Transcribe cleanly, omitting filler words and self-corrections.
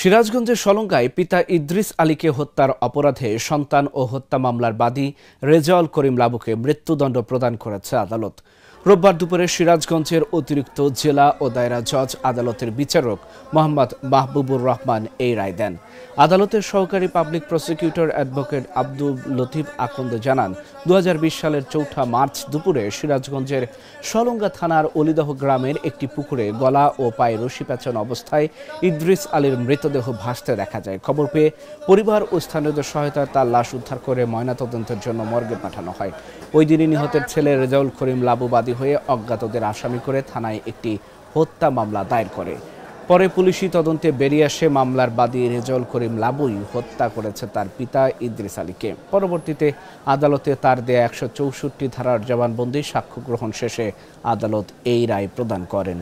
সিরাজগঞ্জের সলঙ্গায় পিতা ইদ্রিস আলীকে হত্যার অপরাধে সন্তান ও হত্যা মামলার বাদী রেজাউল করিম লাবুকে মৃত্যুদণ্ড প্রদান করেছে আদালত। রোববার দুপুরে সিরাজগঞ্জের অতিরিক্ত জেলা ও দায়রা জজ আদালতের বিচারক মোহাম্মদ মাহবুবুর রহমান এই রায় দেন। আদালতের সহকারী public prosecutor advocate Abdul Latif Akand জানান, 2020 সালের 4 মার্চ দুপুরে সিরাজগঞ্জের সলঙ্গা থানার অলিদহ গ্রামের একটি পুকুরে গলা ও পায়ে রশি পেঁচানো অবস্থায় ইদ্রিস আলীর মৃতদেহ ভাসতে দেখা যায়। খবর পেয়ে পরিবার ও স্থানীয়দের সহায়তায় তার লাশ উদ্ধার করে ময়নাতদন্তের জন্য মর্গে পাঠানো হয়। ওই দিনই নিহতের ছেলে রেজাউল করিম লাবু বাদী হয়ে অজ্ঞাতদের আসামি করে থানায় একটি হত্যা মামলা দায়ের করে। পরে পুলিশি তদন্তে বেরিয়ে আসে মামলার বাদী রেজাউল করিম লাবুই হত্যা করেছে তার পিতা ইদ্রিস আলীকে। পরবর্তীতে আদালতে তার দেয়া 164 ধারার জবানবন্দি সাক্ষ্য গ্রহণ শেষে আদালত এই রায় প্রদান করেন।